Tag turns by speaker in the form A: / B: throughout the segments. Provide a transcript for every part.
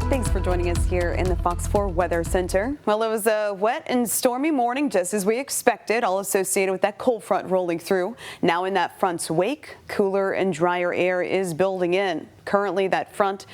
A: Thanks for joining us here in the Fox 4 Weather Center. Well, it was a wet and stormy morning, just as we expected, all associated with that cold front rolling through. Now in that front's wake, cooler and drier air is building in. Currently, that front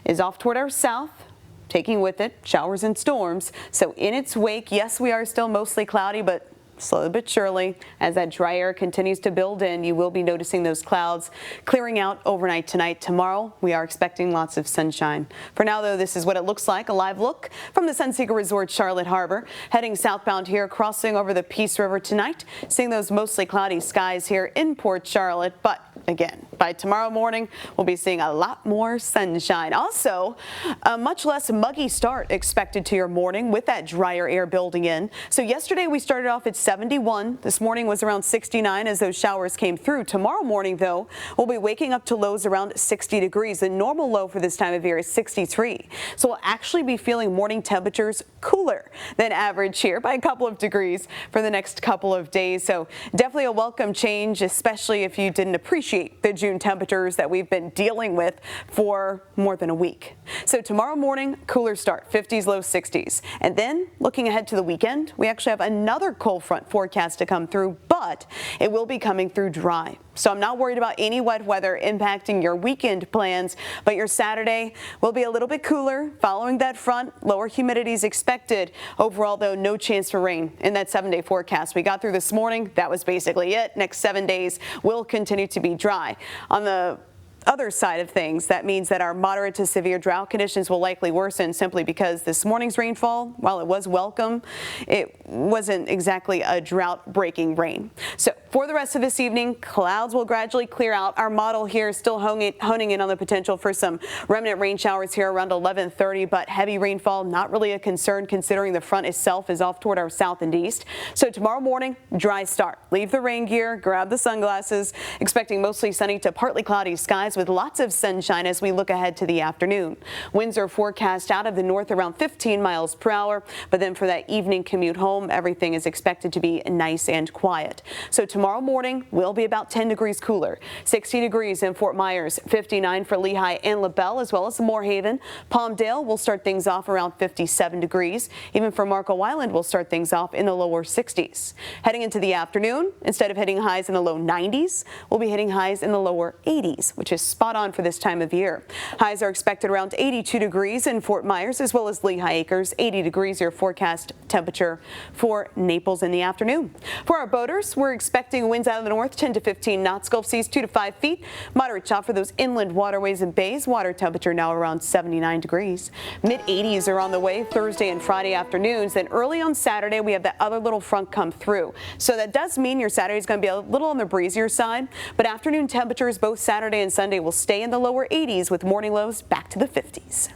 A: is off toward our south, taking with it showers and storms. So in its wake, yes, we are still mostly cloudy, but slowly but surely, as that dry air continues to build in, you will be noticing those clouds clearing out overnight tonight. Tomorrow, we are expecting lots of sunshine. For now, though, this is what it looks like. A live look from the Sunseeker Resort Charlotte Harbor. Heading southbound here, crossing over the Peace River tonight. Seeing those mostly cloudy skies here in Port Charlotte. But again, by tomorrow morning, we'll be seeing a lot more sunshine. Also, a much less muggy start expected to your morning with that drier air building in. So yesterday, we started off at 71. This morning was around 69 as those showers came through. Tomorrow morning, though, we'll be waking up to lows around 60 degrees. The normal low for this time of year is 63. So we'll actually be feeling morning temperatures cooler than average here by a couple of degrees for the next couple of days. So definitely a welcome change, especially if you didn't appreciate the June temperatures that we've been dealing with for more than a week. So tomorrow morning, cooler start, 50s, low 60s. And then looking ahead to the weekend, we actually have another cold front forecast to come through, but it will be coming through dry. So I'm not worried about any wet weather impacting your weekend plans, but your Saturday will be a little bit cooler following that front. Lower humidity is expected. Overall, though, no chance for rain in that 7-day forecast we got through this morning. That was basically it. Next 7 days will continue to be dry. On the other side of things, that means that our moderate to severe drought conditions will likely worsen simply because this morning's rainfall, while it was welcome, it wasn't exactly a drought-breaking rain. So for the rest of this evening, clouds will gradually clear out. Our model here is still honing in on the potential for some remnant rain showers here around 11:30, but heavy rainfall not really a concern considering the front itself is off toward our south and east. So tomorrow morning, dry start. Leave the rain gear, grab the sunglasses, expecting mostly sunny to partly cloudy skies with lots of sunshine as we look ahead to the afternoon. Winds are forecast out of the north around 15 miles per hour, but then for that evening commute home, everything is expected to be nice and quiet. So tomorrow morning will be about 10 degrees cooler, 60 degrees in Fort Myers, 59 for Lehigh and LaBelle, as well as Moorhaven. Palmdale will start things off around 57 degrees. Even for Marco Island, we'll start things off in the lower 60s. Heading into the afternoon, instead of hitting highs in the low 90s, we'll be hitting highs in the lower 80s, which is spot on for this time of year. Highs are expected around 82 degrees in Fort Myers as well as Lehigh Acres. 80 degrees your forecast temperature for Naples in the afternoon. For our boaters, we're expecting winds out of the north 10 to 15 knots, Gulf seas 2 to 5 feet. Moderate chop for those inland waterways and bays. Water temperature now around 79 degrees. Mid 80s are on the way Thursday and Friday afternoons. Then early on Saturday, we have that other little front come through. So that does mean your Saturday is going to be a little on the breezier side, but afternoon temperatures both Saturday and Sunday will stay in the lower 80s with morning lows back to the 50s.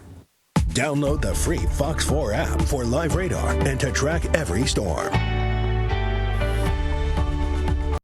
B: Download the free Fox 4 app for live radar and to track every storm.